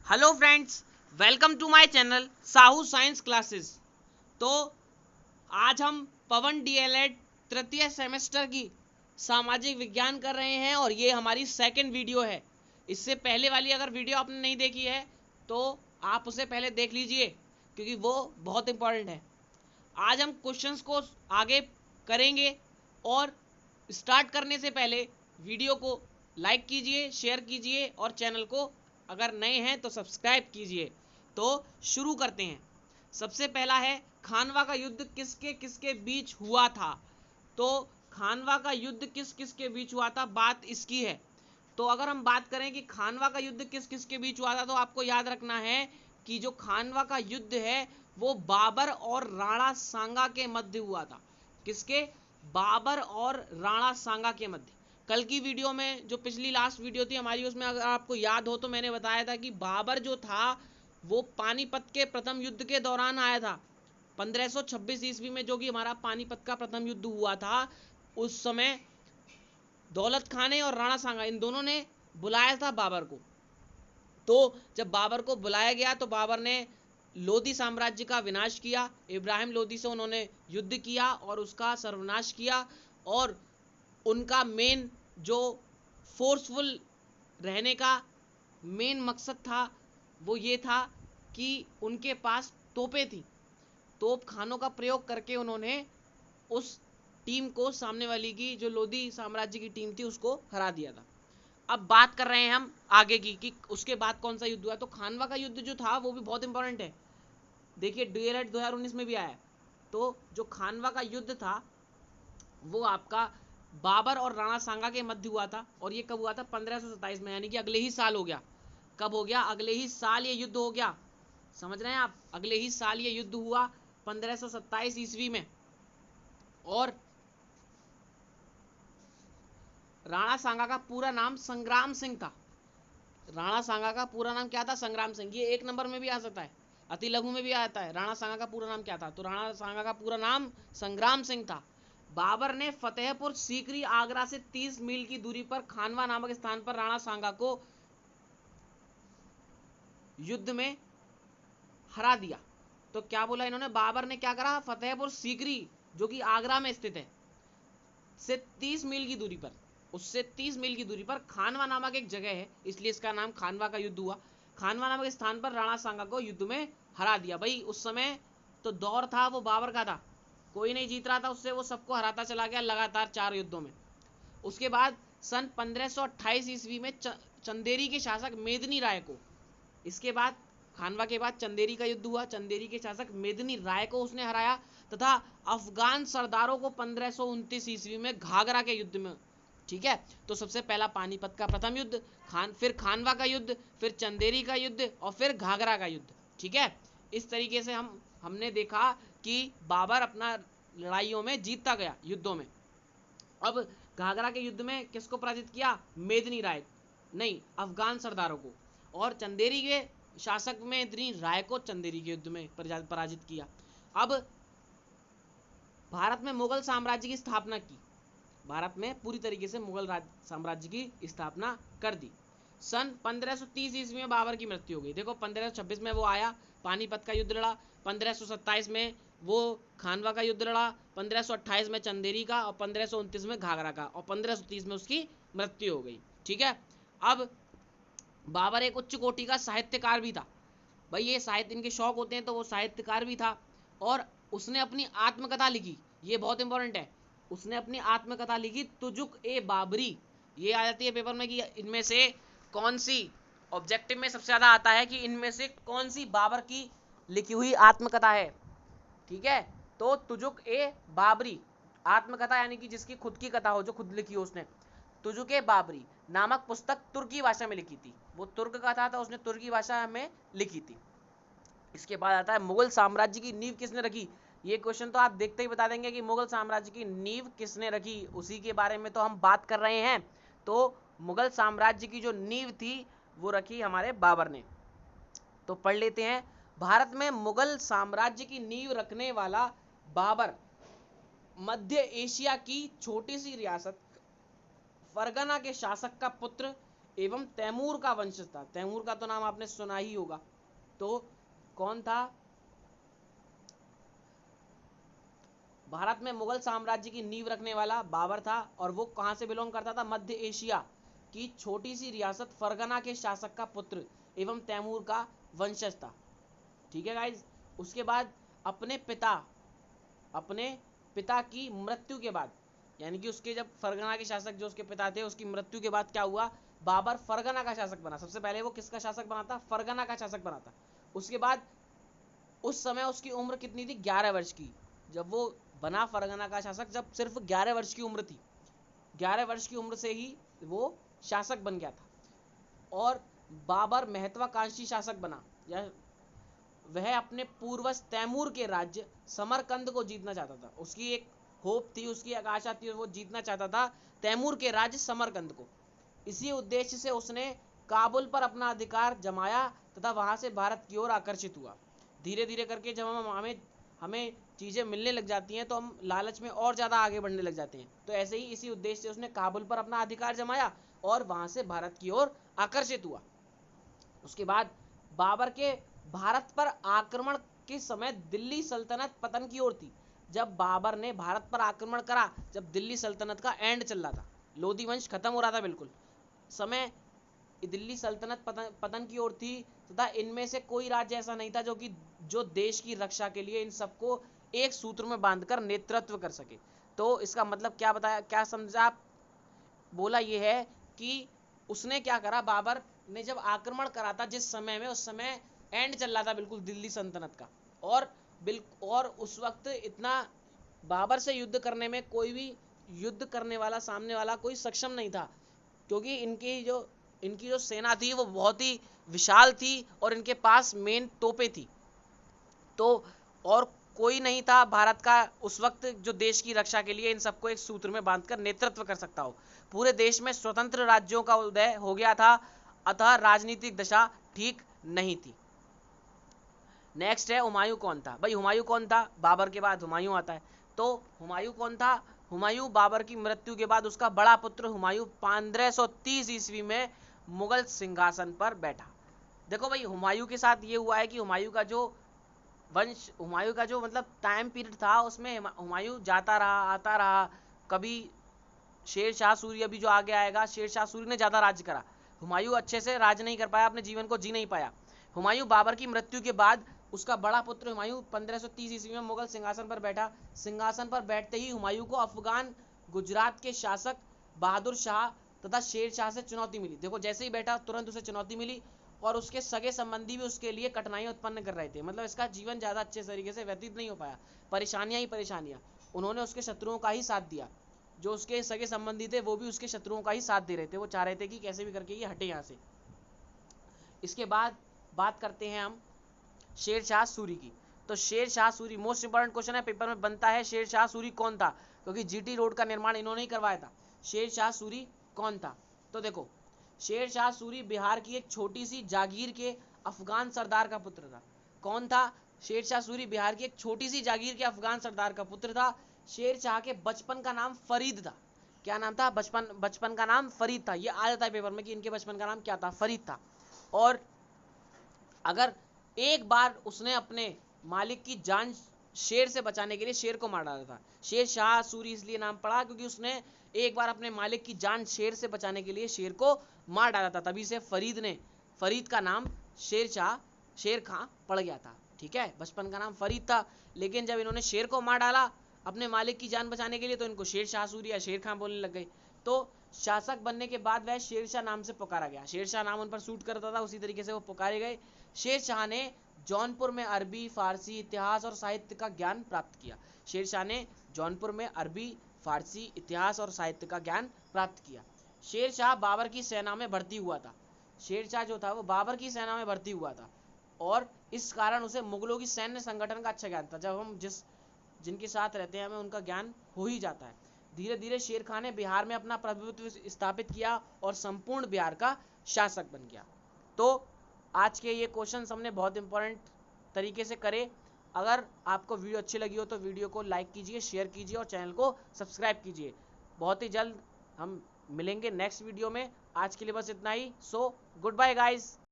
Hello friends, welcome to my channel Sahu science classes. तो आज हम पवन डीएलएड तृतीय सेमेस्टर की सामाजिक विज्ञान कर रहे हैं और ये हमारी सेकंड वीडियो है। इससे पहले वाली अगर वीडियो आपने नहीं देखी है तो आप उसे पहले देख लीजिए क्योंकि वो बहुत इंपॉर्टेंट है। आज हम क्वेश्चंस को आगे करेंगे और स्टार्ट करने से पहले वीडियो को लाइक कीजिए, शेयर कीजिए और चैनल को अगर नए हैं तो सब्सक्राइब कीजिए। तो शुरू करते हैं। सबसे पहला है, खानवा का युद्ध किसके किसके बीच हुआ था। तो खानवा का युद्ध किस किस के बीच हुआ था, बात इसकी है। तो अगर हम बात करें कि खानवा का युद्ध किस किस के बीच हुआ था तो आपको याद रखना है कि जो खानवा का युद्ध है वो बाबर और राणा सांगा के मध्य हुआ था। किसके? बाबर और राणा सांगा के मध्य। कल की वीडियो में जो पिछली लास्ट वीडियो थी हमारी, उसमें अगर आपको याद हो तो मैंने बताया था कि बाबर जो था वो पानीपत के प्रथम युद्ध के दौरान आया था 1526 ईस्वी में, जो कि हमारा पानीपत का प्रथम युद्ध हुआ था। उस समय दौलत खान और राणा सांगा इन दोनों ने बुलाया था बाबर को। तो जब बाबर को बुलाया गया तो बाबर ने लोधी साम्राज्य का विनाश किया। इब्राहिम लोधी से उन्होंने युद्ध किया और उसका सर्वनाश किया। और उनका मेन जो फोर्सफुल रहने का मेन मकसद था वो ये था कि उनके पास तोपें थी। तोप खानों का प्रयोग करके उन्होंने उस टीम को, सामने वाली की जो लोधी साम्राज्य की टीम थी, उसको हरा दिया था। अब बात कर रहे हैं हम आगे की कि उसके बाद कौन सा युद्ध हुआ। तो खानवा का युद्ध जो था वो भी बहुत इंपॉर्टेंट है। देखिए डीएलएड 2019 में भी आया है। तो जो खानवा का युद्ध था वो आपका बाबर और राणा सांगा के मध्य हुआ था। और ये कब हुआ था? 1527 में, यानी कि अगले ही साल हो गया। कब हो गया? अगले ही साल ये युद्ध हो गया। समझ रहे हैं आप? अगले ही साल ये युद्ध हुआ 1527 ईस्वी में। और राणा सांगा का पूरा नाम संग्राम सिंह था। राणा सांगा का पूरा नाम क्या था? संग्राम सिंह। ये एक नंबर में भी आ सकता है, अति लघु में भी आता है। राणा सांगा का पूरा नाम क्या था? तो राणा सांगा का पूरा नाम संग्राम सिंह था। बाबर ने फतेहपुर सीकरी आगरा से 30 मील की दूरी पर खानवा नामक स्थान पर राणा सांगा को युद्ध में हरा दिया। तो क्या बोला इन्होंने? बाबर ने क्या करा? फतेहपुर सीकरी जो कि आगरा में स्थित है से 30 मील की दूरी पर, उससे 30 मील की दूरी पर खानवा नामक एक जगह है, इसलिए इसका नाम खानवा का युद्ध हुआ। खानवा नामक स्थान पर राणा सांगा को युद्ध में हरा दिया। भाई उस समय तो दौर था वो बाबर का था, कोई नहीं जीत रहा था उससे, वो सबको हराता चला गया लगातार 4 युद्धों में। उसके बाद सन 1528 ईस्वी में चंदेरी के शासक मेदिनी राय को, इसके बाद खानवा के बाद चंदेरी का युद्ध हुआ। चंदेरी के शासक मेदिनी राय को उसने हराया तथा अफगान सरदारों को 1529 ईस्वी में घाघरा के युद्ध में। ठीक है, तो सबसे पहला पानीपत का प्रथम युद्ध, फिर खानवा का युद्ध, फिर चंदेरी का युद्ध और फिर घाघरा का युद्ध। ठीक है, इस तरीके से हमने देखा कि बाबर अपना लड़ाइयों में जीतता गया, युद्धों में। अब घाघरा के युद्ध में किसको पराजित किया? मेदिनी राय, नहीं, अफगान सरदारों को। और चंदेरी के शासक मेदिनी राय को चंदेरी के युद्ध में पराजित किया। अब भारत में मुगल साम्राज्य की स्थापना की। भारत में पूरी तरीके से मुगल साम्राज्य की स्थापना कर दी। सन 1530 ईस्वी में बाबर की मृत्यु हो गई। देखो 1526 में वो आया, पानीपत का युद्ध लड़ा, 1527 में वो खानवा का युद्ध लड़ा, 1528 में चंदेरी का और 1529 में घाघरा का और 1530 में उसकी मृत्यु हो गई। ठीक है, अब बाबर एक उच्च कोटि का साहित्यकार भी था। भाई ये साहित्य, इनके शौक होते हैं, तो वो साहित्यकार भी था। और उसने अपनी आत्मकथा लिखी, ये बहुत इंपॉर्टेंट है। उसने अपनी आत्मकथा लिखी तुजुक ए बाबरी। ये आ जाती है पेपर में कि इनमें से कौन सी, ऑब्जेक्टिव में सबसे ज्यादा आता है कि इनमें से कौन सी बाबर की लिखी हुई आत्मकथा है। ठीक है, तो तुजुक ए बाबरी आत्मकथा, यानी कि जिसकी खुद की कथा हो, जो खुद लिखी हो उसने, तुजुक ए बाबरी नामक पुस्तक तुर्की भाषा में लिखी थी। वो तुर्क का था तो उसने तुर्की भाषा में लिखी थी। इसके बाद आता है मुगल साम्राज्य की नींव किसने रखी। ये क्वेश्चन तो आप देखते ही बता देंगे कि मुगल साम्राज्य की नींव किसने रखी, उसी के बारे में तो हम बात कर रहे हैं। तो मुगल साम्राज्य की जो नींव थी वो रखी हमारे बाबर ने। तो पढ़ लेते हैं। भारत में मुगल साम्राज्य की नींव रखने वाला बाबर मध्य एशिया की छोटी सी रियासत फरगना के शासक का पुत्र एवं तैमूर का वंशज था। तैमूर का तो नाम आपने सुना ही होगा। तो कौन था? भारत में मुगल साम्राज्य की नींव रखने वाला बाबर था। और वो कहां से बिलोंग करता था? मध्य एशिया की छोटी सी रियासत फरगना के शासक का पुत्र एवं तैमूर का वंशज था। ठीक है गाइज। उसके बाद अपने पिता की मृत्यु के बाद, यानी कि उसके जब फरगना के शासक जो उसके पिता थे, उसकी मृत्यु के बाद क्या हुआ? बाबर फरगना का शासक बना। सबसे पहले वो किसका शासक बना था? फरगना का शासक बना था। उसके बाद उस समय उसकी उम्र कितनी थी? 11 वर्ष की। जब वो बना फरगना का शासक, जब सिर्फ 11 वर्ष की उम्र थी, 11 वर्ष की उम्र से ही वो शासक बन गया था। और बाबर महत्वाकांक्षी शासक बना, या वह अपने पूर्वज तैमूर के राज्य समरकंद को जीतना चाहता था। उसकी एक होप थी, उसकी एक आशा थी, वो जीतना चाहता था तैमूर के राज्य समरकंद को। इसी उद्देश्य से उसने काबुल पर अपना अधिकार जमाया तथा वहां से भारत की ओर आकर्षित हुआ। धीरे धीरे करके जब हमें चीज़ें मिलने लग जाती हैं तो हम लालच में और ज़्यादा आगे बढ़ने लग जाते हैं। तो ऐसे ही इसी उद्देश्य से उसने काबुल पर अपना अधिकार जमाया और वहां से भारत की ओर आकर्षित हुआ। उसके बाद बाबर के भारत पर आक्रमण के समय दिल्ली सल्तनत पतन की ओर थी। जब बाबर ने भारत पर आक्रमण करा, जब दिल्ली सल्तनत का एंड चल रहा था, लोधी वंश खत्म हो रहा था बिल्कुल, समय दिल्ली सल्तनत पतन की ओर थी तथा इनमें से कोई राज्य ऐसा नहीं था जो देश की रक्षा के लिए इन सबको एक सूत्र में बांधकर नेतृत्व कर सके। तो इसका मतलब क्या बताया, क्या समझा आप? बोला ये है कि उसने क्या करा, बाबर ने जब आक्रमण करा था जिस समय में, उस समय एंड चल रहा था बिल्कुल दिल्ली सल्तनत का, और उस वक्त इतना बाबर से युद्ध करने में कोई भी युद्ध करने वाला सामने वाला कोई सक्षम नहीं था, क्योंकि इनकी जो सेना थी वो बहुत ही विशाल थी और इनके पास मेन तोपें थी। तो और कोई नहीं था भारत का उस वक्त जो देश की रक्षा के लिए इन सबको एक सूत्र में बांधकर नेतृत्व कर सकता हो। पूरे देश में स्वतंत्र राज्यों का उदय हो गया था, अतः राजनीतिक दशा ठीक नहीं थी। नेक्स्ट है हुमायूं कौन था? भाई हुमायूं कौन था? बाबर के बाद हुमायूं आता है। तो हुमायूं कौन था? हुमायूं बाबर की मृत्यु के बाद उसका बड़ा पुत्र हुमायूं 1530 ईस्वी में मुगल सिंहासन पर बैठा। देखो भाई, हुमायूं के साथ ये हुआ है कि हुमायूं का जो मतलब टाइम पीरियड था, उसमें हुमायूं जाता रहा, आता रहा। कभी शेर शाह सूरी, अभी जो आगे आएगा, शेर शाह सूरी ने ज़्यादा राज्य करा, हुमायूं अच्छे से राज नहीं कर पाया, अपने जीवन को जी नहीं पाया। हुमायूं बाबर की मृत्यु के बाद उसका बड़ा पुत्र हुमायूं 1530 ईस्वी में मुगल सिंहासन पर बैठा। सिंहासन पर बैठते ही हुमायूं को अफगान गुजरात के शासक बहादुर शाह तथा शेर शाह से चुनौती मिली। देखो, जैसे ही बैठा तुरंत उसे चुनौती मिली, और उसके सगे संबंधी भी उसके लिए कठिनाइयां उत्पन्न कर रहे थे। मतलब इसका जीवन ज़्यादा अच्छे तरीके से व्यतीत नहीं हो पाया, परेशानियां ही परेशानियां। उन्होंने उसके शत्रुओं का ही साथ दिया, जो उसके सगे संबंधी थे वो भी उसके शत्रुओं का ही साथ दे रहे थे। वो चाह रहे थे कि कैसे भी करके ये हटे यहाँ से। इसके बाद बात करते हैं हम शेर शाह सूरी की। तो Sher Shah Suri most important question है, पेपर में बनता है। शेर शाह सूरी कौन था? क्योंकि जीटी रोड का निर्माण इन्होंने ही करवाया था। शेर शाह सूरी कौन था? तो देखो, शेर शाह सूरी बिहार की एक छोटी सी जागीर के अफगान सरदार का पुत्र था। कौन था? शेर शाह सूरी बिहार की एक छोटी सी जागीर के अफगान सरदार का पुत्र था। शेर शाह के बचपन का नाम फरीद था। क्या नाम था? बचपन का नाम फरीद था। ये आ जाता है पेपर में कि इनके बचपन का नाम क्या था? फरीद था। और अगर एक बार उसने अपने मालिक की जान शेर से बचाने के लिए शेर को मार डाला था। शेर शाह सूरी इसलिए नाम पड़ा क्योंकि उसने एक बार अपने मालिक की जान शेर से बचाने के लिए शेर को मार डाला था। तभी से फरीद का नाम शेर खां पड़ गया था। ठीक है, बचपन का नाम फरीद था, लेकिन जब इन्होंने शेर को मार डाला अपने मालिक की जान बचाने के लिए, तो इनको शेर शाह सूरी या शेर खां बोलने लग गए। तो शासक बनने के बाद वह शेरशाह नाम से पुकारा गया। शेरशाह नाम उन पर सूट करता था, उसी तरीके से वो पुकारे गए। शेर शाह ने जौनपुर में अरबी, फारसी, इतिहास और साहित्य का ज्ञान प्राप्त किया। शेर शाह ने जौनपुर में अरबी, फारसी, इतिहास और साहित्य का ज्ञान प्राप्त किया। शेर शाह बाबर की सेना में भर्ती हुआ था। शेर शाह जो था वो बाबर की सेना में भर्ती हुआ था, और इस कारण उसे मुगलों की सैन्य संगठन का अच्छा ज्ञान था। जब हम जिनके साथ रहते हैं हमें उनका ज्ञान हो ही जाता है। धीरे धीरे शेर खान ने बिहार में अपना प्रभुत्व स्थापित किया और संपूर्ण बिहार का शासक बन गया। तो आज के ये क्वेश्चन हमने बहुत इंपॉर्टेंट तरीके से करे। अगर आपको वीडियो अच्छी लगी हो तो वीडियो को लाइक कीजिए, शेयर कीजिए और चैनल को सब्सक्राइब कीजिए। बहुत ही जल्द हम मिलेंगे नेक्स्ट वीडियो में। आज के लिए बस इतना ही। So good bye guys.